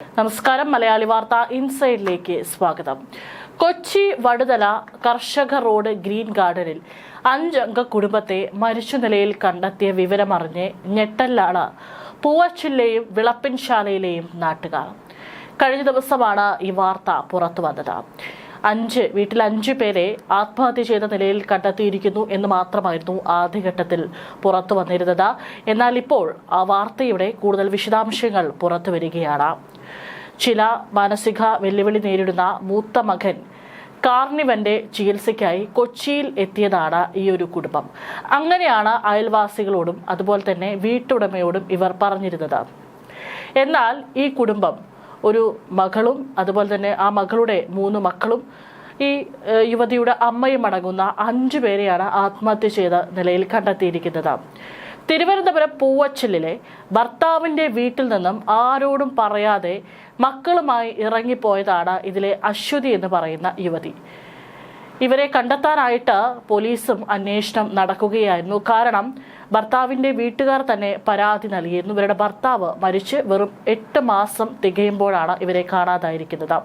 നമസ്കാരം. മലയാളി വാർത്ത ഇൻസൈഡിലേക്ക് സ്വാഗതം. കൊച്ചി വടുതല കർഷക റോഡ് ഗ്രീൻ ഗാർഡനിൽ 5 അംഗ കുടുംബത്തെ മരിച്ച നിലയിൽ കണ്ടെത്തിയ വിവരമറിഞ്ഞ് ഞെട്ടലാണ് പൂവച്ചിലെയും വിളപ്പിൻശാലയിലെയും നാട്ടുകാർ. കഴിഞ്ഞ ദിവസമാണ് ഈ വാർത്ത പുറത്തു വന്നത്. വീട്ടിൽ 5 പേരെ ആത്മഹത്യ ചെയ്ത നിലയിൽ കണ്ടെത്തിയിരിക്കുന്നു എന്ന് മാത്രമായിരുന്നു ആദ്യഘട്ടത്തിൽ പുറത്തു വന്നിരുന്നത്. എന്നാൽ ഇപ്പോൾ ആ വാർത്തയുടെ കൂടുതൽ വിശദാംശങ്ങൾ പുറത്തു വരികയാണ്. ചില മാനസിക വെല്ലുവിളി നേരിടുന്ന മൂത്ത മകൻ കാർണിവന്റെ ചികിത്സയ്ക്കായി കൊച്ചിയിൽ എത്തിയതാണ് ഈ ഒരു കുടുംബം. അങ്ങനെയാണ് അയൽവാസികളോടും അതുപോലെ തന്നെ വീട്ടുടമയോടും ഇവർ പറഞ്ഞിരുന്നത്. എന്നാൽ ഈ കുടുംബം ഒരു മകളും അതുപോലെ തന്നെ ആ മകളുടെ 3 മക്കളും ഈ യുവതിയുടെ അമ്മയും അടങ്ങുന്ന 5 പേരെയാണ് ആത്മഹത്യ ചെയ്ത നിലയിൽ കണ്ടെത്തിയിരിക്കുന്നത്. തിരുവനന്തപുരം പൂവച്ചലിലെ ഭർത്താവിന്റെ വീട്ടിൽ നിന്നും ആരോടും പറയാതെ മക്കളുമായി ഇറങ്ങിപ്പോയതാണ് ഇതിലെ അശ്വതി എന്ന് പറയുന്ന യുവതി. ഇവരെ കണ്ടെത്താനായിട്ട് പോലീസും അന്വേഷണം നടക്കുകയായിരുന്നു. കാരണം ഭർത്താവിന്റെ വീട്ടുകാർ തന്നെ പരാതി നൽകിയിരുന്നു. ഇവരുടെ ഭർത്താവ് മരിച്ച് വെറും 8 മാസം തികയുമ്പോഴാണ് ഇവരെ കാണാതായിരിക്കുന്നത്.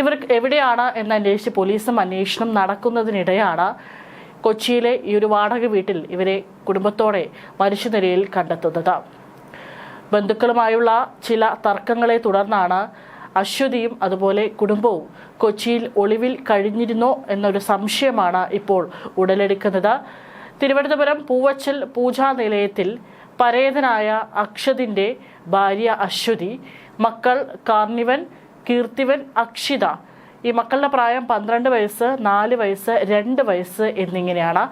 ഇവർ എവിടെയാണ് എന്നന്വേഷിച്ച് പോലീസും അന്വേഷണം നടക്കുന്നതിനിടെയാണ് കൊച്ചിയിലെ ഈ ഒരു വാടക വീട്ടിൽ ഇവരെ കുടുംബത്തോടെ മരിച്ച നിലയിൽ കണ്ടെത്തുന്നത്. ബന്ധുക്കളുമായുള്ള ചില തർക്കങ്ങളെ തുടർന്നാണ് അശ്വതിയും അതുപോലെ കുടുംബവും കൊച്ചിയിൽ ഒളിവിൽ കഴിഞ്ഞിരുന്നോ എന്നൊരു സംശയമാണ് ഇപ്പോൾ ഉടലെടുക്കുന്നത്. തിരുവനന്തപുരം പൂവച്ചൽ പൂജാ നിലയത്തിൽ പരേതനായ അക്ഷതിന്റെ ഭാര്യ അശ്വതി, മക്കൾ കാർണിവൻ, കീർത്തിവൻ, അക്ഷിത. ഈ മക്കളുടെ പ്രായം 12 വയസ്സ്, 4 വയസ്സ്, 2 വയസ്സ് എന്നിങ്ങനെയാണ്.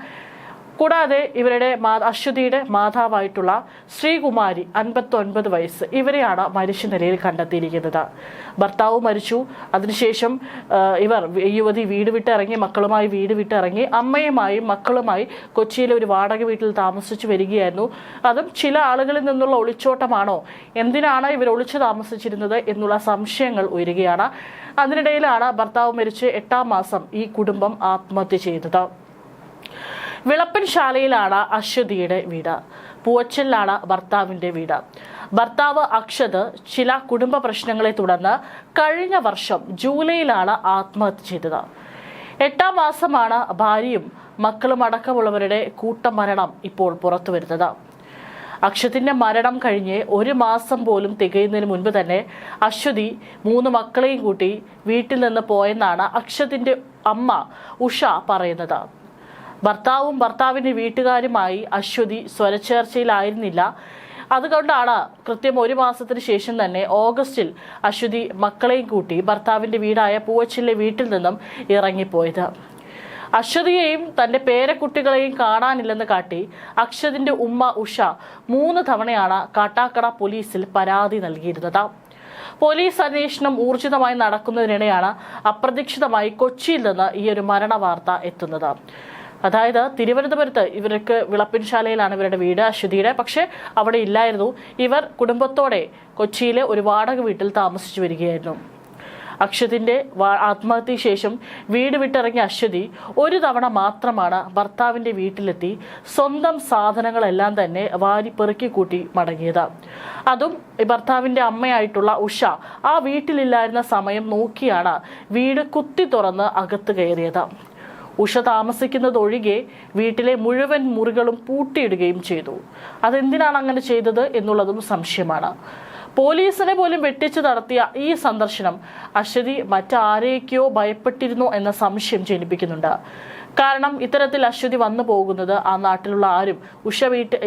കൂടാതെ ഇവരുടെ അശ്വതിയുടെ മാതാവായിട്ടുള്ള ശ്രീകുമാരി 59 വയസ്സ്. ഇവരെയാണ് മരിച്ച നിലയിൽ കണ്ടെത്തിയിരിക്കുന്നത്. ഭർത്താവ് മരിച്ചു. അതിനുശേഷം യുവതി വീട് വിട്ടിറങ്ങി, മക്കളുമായി വീട് വിട്ടിറങ്ങി അമ്മയുമായും മക്കളുമായി കൊച്ചിയിലെ ഒരു വാടക വീട്ടിൽ താമസിച്ചു വരികയായിരുന്നു. അതും ചില ആളുകളിൽ നിന്നുള്ള ഒളിച്ചോട്ടമാണോ, എന്തിനാണ് ഇവർ ഒളിച്ചു താമസിച്ചിരുന്നത് എന്നുള്ള സംശയങ്ങൾ ഉയരുകയാണ്. അതിനിടയിലാണ് ഭർത്താവ് മരിച്ച് 8-ാം മാസം ഈ കുടുംബം ആത്മഹത്യ ചെയ്തത്. വിളപ്പിൻശാലയിലാണ് അശ്വതിയുടെ വീട്. പൂവച്ചലിലാണ് ഭർത്താവിന്റെ വീട്. ഭർത്താവ് അക്ഷത് ചില കുടുംബ പ്രശ്നങ്ങളെ തുടർന്ന് കഴിഞ്ഞ വർഷം ജൂലൈയിലാണ് ആത്മഹത്യ ചെയ്തത്. 8-ാം മാസമാണ് ഭാര്യയും മക്കളും അടക്കമുള്ളവരുടെ കൂട്ടമരണം ഇപ്പോൾ പുറത്തു വരുന്നത്. അക്ഷത്തിന്റെ മരണം കഴിഞ്ഞ് 1 മാസം പോലും തികയുന്നതിന് മുൻപ് തന്നെ അശ്വതി 3 മക്കളെയും കൂട്ടി വീട്ടിൽ നിന്ന് പോയെന്നാണ് അക്ഷത്തിന്റെ അമ്മ ഉഷ പറയുന്നത്. ഭർത്താവും ഭർത്താവിന്റെ വീട്ടുകാരുമായി അശ്വതി സ്വരച്ചേർച്ചയിലായിരുന്നില്ല. അതുകൊണ്ടാണ് കൃത്യം 1 മാസത്തിന് ശേഷം തന്നെ ഓഗസ്റ്റിൽ അശ്വതി മക്കളെയും കൂട്ടി ഭർത്താവിന്റെ വീടായ പൂവച്ചിലെ വീട്ടിൽ നിന്നും ഇറങ്ങിപ്പോയത്. അശ്വതിയെയും തന്റെ പേരക്കുട്ടികളെയും കാണാനില്ലെന്ന് കാട്ടി അക്ഷതിന്റെ ഉമ്മ ഉഷ 3 തവണയാണ് കാട്ടാക്കട പോലീസിൽ പരാതി നൽകിയിരുന്നത്. പോലീസ് അന്വേഷണം ഊർജിതമായി നടക്കുന്നതിനിടെയാണ് അപ്രതീക്ഷിതമായി കൊച്ചിയിൽ നിന്ന് ഈ ഒരു മരണ വാർത്ത എത്തുന്നത്. അതായത് തിരുവനന്തപുരത്ത് ഇവർക്ക് വിളപ്പിൻശാലയിലാണ് ഇവരുടെ വീട് അശ്വതിയുടെ. പക്ഷെ അവിടെ ഇല്ലായിരുന്നു. ഇവർ കുടുംബത്തോടെ കൊച്ചിയിലെ ഒരു വാടക വീട്ടിൽ താമസിച്ചു വരികയായിരുന്നു. അക്ഷതിന്റെ ആത്മഹത്യയ്ക്ക് ശേഷം വീട് വിട്ടിറങ്ങിയ അശ്വതി 1 തവണ മാത്രമാണ് ഭർത്താവിന്റെ വീട്ടിലെത്തി സ്വന്തം സാധനങ്ങളെല്ലാം തന്നെ വാരി പെറുക്കി കൂട്ടി മടങ്ങിയത്. അതും ഭർത്താവിന്റെ അമ്മയായിട്ടുള്ള ഉഷ ആ വീട്ടിലില്ലായിരുന്ന സമയം നോക്കിയാണ് വീട് കുത്തി തുറന്ന് അകത്ത് കയറിയത്. ഉഷ താമസിക്കുന്നതൊഴികെ വീട്ടിലെ മുഴുവൻ മുറികളും പൂട്ടിയിടുകയും ചെയ്തു. അതെന്തിനാണ് അങ്ങനെ ചെയ്തത് എന്നുള്ളതും സംശയമാണ്. പോലീസിനെ പോലും വെട്ടിച്ചു നടത്തിയ ഈ സന്ദർശനം അശ്വതി മറ്റാരേക്കോ ഭയപ്പെട്ടിരുന്നോ എന്ന സംശയം ജനിപ്പിക്കുന്നുണ്ട്. കാരണം ഇത്തരത്തിൽ അശ്വതി വന്നു പോകുന്നത് ആ നാട്ടിലുള്ള ആരും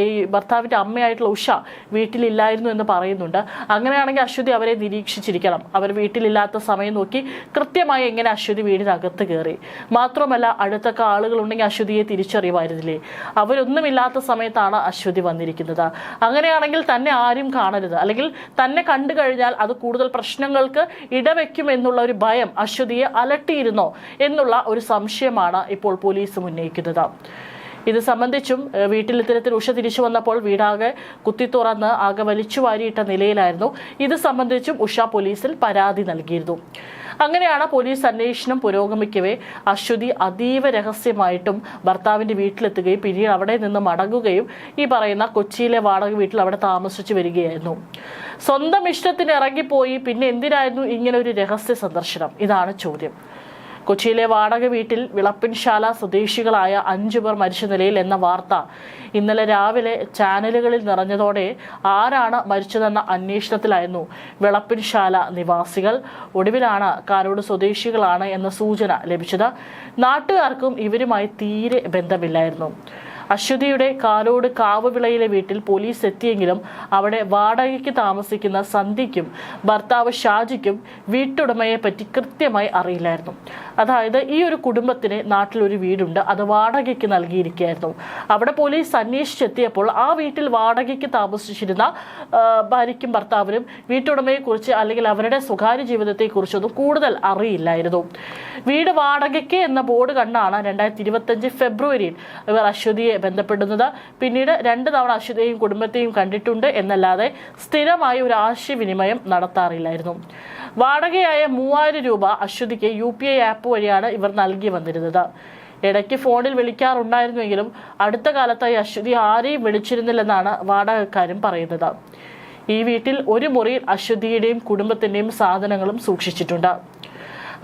ഈ ഭർത്താവിന്റെ അമ്മയായിട്ടുള്ള ഉഷ വീട്ടിലില്ലായിരുന്നു എന്ന് പറയുന്നുണ്ട്. അങ്ങനെയാണെങ്കിൽ അശ്വതി അവരെ നിരീക്ഷിച്ചിരിക്കണം. അവർ വീട്ടിലില്ലാത്ത സമയം നോക്കി കൃത്യമായി എങ്ങനെ അശ്വതി വീടിനകത്ത് കയറി. മാത്രമല്ല അടുത്തൊക്കെ ആളുകളുണ്ടെങ്കിൽ അശ്വതിയെ തിരിച്ചറിയുമായിരുന്നില്ലേ? അവരൊന്നുമില്ലാത്ത സമയത്താണ് അശ്വതി വന്നിരിക്കുന്നത്. അങ്ങനെയാണെങ്കിൽ തന്നെ ആരും കാണരുത്, അല്ലെങ്കിൽ തന്നെ കണ്ടു കഴിഞ്ഞാൽ അത് കൂടുതൽ പ്രശ്നങ്ങൾക്ക് ഇടവെക്കും എന്നുള്ള ഒരു ഭയം അശ്വതിയെ അലട്ടിയിരുന്നോ എന്നുള്ള ഒരു സംശയമാണ് ഇപ്പോൾ പോലീസ് ഉന്നയിക്കുന്നത്. ഇത് സംബന്ധിച്ചും വീട്ടിൽ ഇത്തരത്തിൽ ഉഷ തിരിച്ചു വന്നപ്പോൾ വീടാകെ കുത്തി തുറന്ന് ആകെ വലിച്ചു വാരിയിട്ട നിലയിലായിരുന്നു. ഇത് സംബന്ധിച്ചും ഉഷ പോലീസിൽ പരാതി നൽകിയിരുന്നു. അങ്ങനെയാണ് പോലീസ് അന്വേഷണം പുരോഗമിക്കവേ അശ്വതി അതീവ രഹസ്യമായിട്ടും ഭർത്താവിന്റെ വീട്ടിലെത്തുകയും പിന്നീട് അവിടെ നിന്ന് മടങ്ങുകയും ഈ പറയുന്ന കൊച്ചിയിലെ വാടക വീട്ടിൽ അവിടെ താമസിച്ചു വരികയായിരുന്നു. സ്വന്തം ഇഷ്ടത്തിന് ഇറങ്ങിപ്പോയി പിന്നെ എന്തിനായിരുന്നു ഇങ്ങനെ ഒരു രഹസ്യ സന്ദർശനം? ഇതാണ് ചോദ്യം. കൊച്ചിയിലെ വാടക വീട്ടിൽ വിളപ്പിൻശാല സ്വദേശികളായ 5 പേർ മരിച്ച നിലയിൽ എന്ന വാർത്ത ഇന്നലെ രാവിലെ ചാനലുകളിൽ നിറഞ്ഞതോടെ ആരാണ് മരിച്ചതെന്ന അന്വേഷണത്തിലായിരുന്നു വിളപ്പിൻശാല നിവാസികൾ. ഒടുവിലാണ് കാരോട് സ്വദേശികളാണ് എന്ന സൂചന ലഭിച്ചത്. നാട്ടുകാർക്കും ഇവരുമായി തീരെ ബന്ധമില്ലായിരുന്നു. അശ്വതിയുടെ കാരോട് കാവുവിളയിലെ വീട്ടിൽ പോലീസ് എത്തിയെങ്കിലും അവിടെ വാടകയ്ക്ക് താമസിക്കുന്ന സന്ധ്യയ്ക്കും ഭർത്താവ് ഷാജിക്കും വീട്ടുടമയെ പറ്റി കൃത്യമായി അറിയില്ലായിരുന്നു. അതായത് ഈ ഒരു കുടുംബത്തിന് നാട്ടിലൊരു വീടുണ്ട്, അത് വാടകയ്ക്ക് നൽകിയിരിക്കുകയായിരുന്നു. അവിടെ പോലീസ് അന്വേഷിച്ചെത്തിയപ്പോൾ ആ വീട്ടിൽ വാടകയ്ക്ക് താമസിച്ചിരുന്ന ഭാര്യയ്ക്കും ഭർത്താവിനും വീട്ടുടമയെക്കുറിച്ച് അല്ലെങ്കിൽ അവരുടെ സ്വകാര്യ ജീവിതത്തെക്കുറിച്ചൊന്നും കൂടുതൽ അറിയില്ലായിരുന്നു. വീട് വാടകയ്ക്ക് എന്ന ബോർഡ് കണ്ടാണ് 2025 ഫെബ്രുവരിയിൽ ഇവർ അശ്വതിയെ ബന്ധപ്പെടുന്നത്. പിന്നീട് 2 തവണ അശ്വതിയെയും കുടുംബത്തെയും കണ്ടിട്ടുണ്ട് എന്നല്ലാതെ സ്ഥിരമായി ഒരു ആശയവിനിമയം നടത്താറില്ലായിരുന്നു. വാടകയായ 3000 രൂപ അശ്വതിക്ക് UPI ആപ്പ് വഴിയാണ് ഇവർ നൽകി വന്നിരുന്നത്. ഇടയ്ക്ക് ഫോണിൽ വിളിക്കാറുണ്ടായിരുന്നുവെങ്കിലും അടുത്ത കാലത്തായി അശ്വതി ആരെയും വിളിച്ചിരുന്നില്ലെന്നാണ് വാടകക്കാരും പറയുന്നത്. ഈ വീട്ടിൽ ഒരു മുറിയിൽ അശ്വതിയുടെയും കുടുംബത്തിന്റെയും സാധനങ്ങളും സൂക്ഷിച്ചിട്ടുണ്ട്.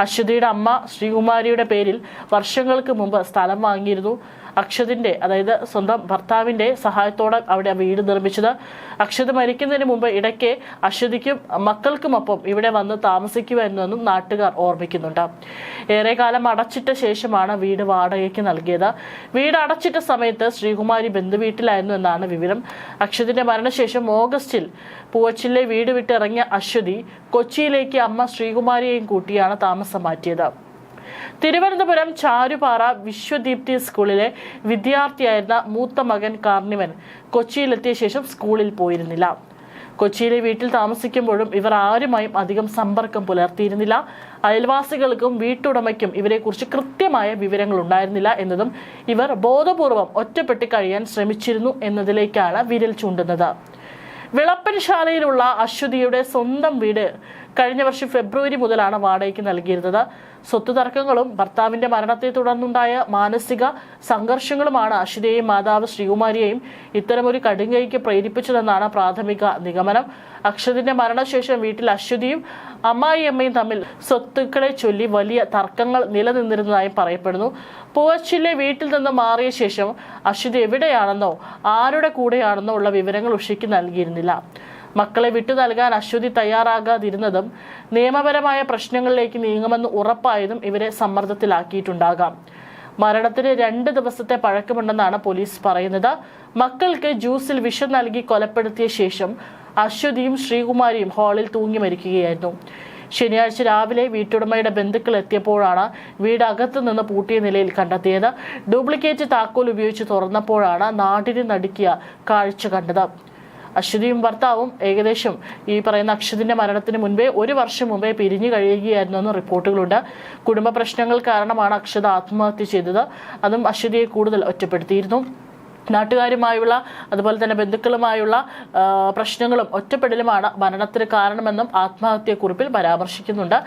അശ്വതിയുടെ അമ്മ ശ്രീകുമാരിയുടെ പേരിൽ വർഷങ്ങൾക്ക് മുമ്പ് സ്ഥലം വാങ്ങിയിരുന്നു. അക്ഷതിന്റെ, അതായത് സ്വന്തം ഭർത്താവിന്റെ സഹായത്തോടെ അവിടെ വീട് നിർമ്മിച്ചത്. അക്ഷത് മരിക്കുന്നതിന് മുമ്പ് ഇടയ്ക്ക് അശ്വതിക്കും മക്കൾക്കുമൊപ്പം ഇവിടെ വന്ന് താമസിക്കുമായിരുന്നെന്നും നാട്ടുകാർ ഓർമ്മിക്കുന്നുണ്ട്. ഏറെക്കാലം അടച്ചിട്ട ശേഷമാണ് വീട് വാടകയ്ക്ക് നൽകിയത്. വീട് അടച്ചിട്ട സമയത്ത് ശ്രീകുമാരി ബന്ധുവീട്ടിലായിരുന്നു എന്നാണ് വിവരം. അക്ഷതിന്റെ മരണശേഷം ഓഗസ്റ്റിൽ പൂവച്ചിലെ വീട് വിട്ടിറങ്ങിയ അശ്വതി കൊച്ചിയിലേക്ക് അമ്മ ശ്രീകുമാരിയെയും കൂട്ടിയാണ് താമസം മാറ്റിയത്. തിരുവനന്തപുരം ചാരുപാറ വിശ്വദീപ്തി സ്കൂളിലെ വിദ്യാർത്ഥിയായിരുന്ന മൂത്ത മകൻ കാർണിവൻ കൊച്ചിയിലെത്തിയ ശേഷം സ്കൂളിൽ പോയിരുന്നില്ല. കൊച്ചിയിലെ വീട്ടിൽ താമസിക്കുമ്പോഴും ഇവർ ആരുമായും അധികം സമ്പർക്കം പുലർത്തിയിരുന്നില്ല. അയൽവാസികൾക്കും വീട്ടുടമയ്ക്കും ഇവരെക്കുറിച്ച് കൃത്യമായ വിവരങ്ങൾ ഉണ്ടായിരുന്നില്ല എന്നതും ഇവർ ബോധപൂർവം ഒറ്റപ്പെട്ട് കഴിയാൻ ശ്രമിച്ചിരുന്നു എന്നതിലേക്കാണ് വിരൽ ചൂണ്ടുന്നത്. വിളപ്പൻശാലയിലുള്ള അശ്വതിയുടെ സ്വന്തം വീട് കഴിഞ്ഞ വർഷം ഫെബ്രുവരി മുതലാണ് വാടകയ്ക്ക് നൽകിയിരുന്നത്. സ്വത്ത് തർക്കങ്ങളും ഭർത്താവിന്റെ മരണത്തെ തുടർന്നുണ്ടായ മാനസിക സംഘർഷങ്ങളുമാണ് അശ്വതിയെയും മാതാവ് ശ്രീകുമാരിയെയും ഇത്തരമൊരു കടുങ്കൈക്ക് പ്രേരിപ്പിച്ചതെന്നാണ് പ്രാഥമിക നിഗമനം. അക്ഷതിന്റെ മരണശേഷം വീട്ടിൽ അശ്വതിയും അമ്മായിയമ്മയും തമ്മിൽ സ്വത്തുക്കളെ ചൊല്ലി വലിയ തർക്കങ്ങൾ നിലനിന്നിരുന്നതായും പറയപ്പെടുന്നു. പൂവച്ചിലെ വീട്ടിൽ നിന്ന് മാറിയ ശേഷം അശ്വതി എവിടെയാണെന്നോ ആരുടെ കൂടെയാണെന്നോ ഉള്ള വിവരങ്ങൾ ഉഷയ്ക്ക് നൽകിയിരുന്നില്ല. മക്കളെ വിട്ടു നൽകാൻ അശ്വതി തയ്യാറാകാതിരുന്നതും നിയമപരമായ പ്രശ്നങ്ങളിലേക്ക് നീങ്ങുമെന്ന് ഉറപ്പായതും ഇവരെ സമ്മർദ്ദത്തിലാക്കിയിട്ടുണ്ടാകാം. മരണത്തിന് 2 ദിവസത്തെ പഴക്കമുണ്ടെന്നാണ് പോലീസ് പറയുന്നത്. മക്കൾക്ക് ജ്യൂസിൽ വിഷം നൽകി കൊലപ്പെടുത്തിയ ശേഷം അശ്വതിയും ശ്രീകുമാരിയും ഹാളിൽ തൂങ്ങി മരിക്കുകയായിരുന്നു. ശനിയാഴ്ച രാവിലെ വീട്ടുടമയുടെ ബന്ധുക്കൾ എത്തിയപ്പോഴാണ് വീട് അകത്തു നിന്ന് പൂട്ടിയ നിലയിൽ കണ്ടെത്തിയത്. ഡ്യൂപ്ലിക്കേറ്റ് താക്കോൽ ഉപയോഗിച്ച് തുറന്നപ്പോഴാണ് നാടിനെ നടുക്കിയ കാഴ്ച കണ്ടത്. അശ്വതിയും ഭർത്താവും ഏകദേശം ഈ പറയുന്ന അക്ഷതിന്റെ മരണത്തിന് മുൻപേ 1 വർഷം മുമ്പേ പിരിഞ്ഞു കഴിയുകയായിരുന്നെന്ന് റിപ്പോർട്ടുകളുണ്ട്. കുടുംബ പ്രശ്നങ്ങൾ കാരണമാണ് അക്ഷത ആത്മഹത്യ ചെയ്തത്. അതും അശ്വതിയെ കൂടുതൽ ഒറ്റപ്പെടുത്തിയിരുന്നു. നാട്ടുകാരുമായുള്ള അതുപോലെ തന്നെ ബന്ധുക്കളുമായുള്ള പ്രശ്നങ്ങളും ഒറ്റപ്പെടലുമാണ് മരണത്തിന് കാരണമെന്നും ആത്മഹത്യക്കുറിപ്പിൽ പരാമർശിക്കുന്നുണ്ട്.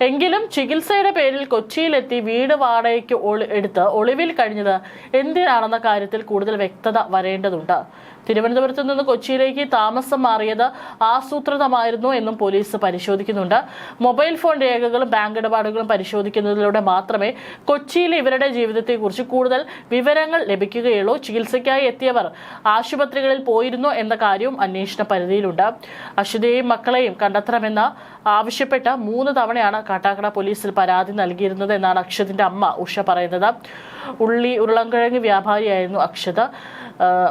എങ്കിലും ചികിത്സയുടെ പേരിൽ കൊച്ചിയിലെത്തി വീട് വാടകയ്ക്ക് എടുത്ത് ഒളിവിൽ കഴിഞ്ഞത് എന്തിനാണെന്ന കാര്യത്തിൽ കൂടുതൽ വ്യക്തത വരേണ്ടതുണ്ട്. തിരുവനന്തപുരത്ത് നിന്ന് കൊച്ചിയിലേക്ക് താമസം മാറിയത് ആസൂത്രിതമായിരുന്നു എന്നും പോലീസ് പരിശോധിക്കുന്നുണ്ട്. മൊബൈൽ ഫോൺ രേഖകളും ബാങ്ക് ഇടപാടുകളും പരിശോധിക്കുന്നതിലൂടെ മാത്രമേ കൊച്ചിയിലെ ഇവരുടെ ജീവിതത്തെക്കുറിച്ച് കൂടുതൽ വിവരങ്ങൾ ലഭിക്കുകയുള്ളൂ. ചികിത്സയ്ക്കായി എത്തിയവർ ആശുപത്രികളിൽ പോയിരുന്നോ എന്ന കാര്യവും അന്വേഷണ പരിധിയിലുണ്ട്. അശ്വതിയെയും മക്കളെയും കണ്ടെത്തണമെന്ന് ആവശ്യപ്പെട്ട് 3 തവണയാണ് കാട്ടാക്കട പോലീസിൽ പരാതി നൽകിയിരുന്നത് എന്നാണ് അക്ഷതിന്റെ അമ്മ ഉഷ പറയുന്നത്. ഉരുളൻകിഴങ്ങ് വ്യാപാരിയായിരുന്നു അക്ഷത്.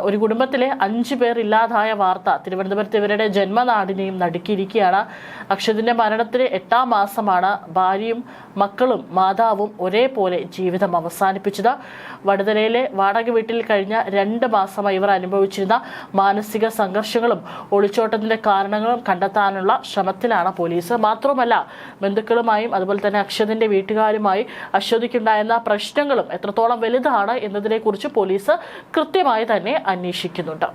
ഒരു കുടുംബത്തിലെ 5 പേർ ഇല്ലാതായ വാർത്ത തിരുവനന്തപുരത്ത് ഇവരുടെ ജന്മനാടിനെയും നടുക്കിയിരിക്കുകയാണ്. അക്ഷതിന്റെ മരണത്തിന് 8ാം മാസമാണ് ഭാര്യയും മക്കളും മാതാവും ഒരേപോലെ ജീവിതം അവസാനിപ്പിച്ചത്. വടുതലയിലെ വാടക വീട്ടിൽ കഴിഞ്ഞ 2 മാസമായി ഇവർ അനുഭവിച്ചിരുന്ന മാനസിക സംഘർഷങ്ങളും ഒളിച്ചോട്ടത്തിന്റെ കാരണങ്ങളും കണ്ടെത്താനുള്ള ശ്രമത്തിലാണ് പോലീസ്. മാത്രമല്ല ബന്ധുക്കളുമായും അതുപോലെ തന്നെ അക്ഷതിന്റെ വീട്ടുകാരുമായി അശ്വതിക്കുണ്ടായിരുന്ന പ്രശ്നങ്ങളും എത്രത്തോളം വലുതാണ് എന്നതിനെക്കുറിച്ച് പോലീസ് കൃത്യമായി തന്നെ അന്വേഷിക്കുന്നുണ്ട്.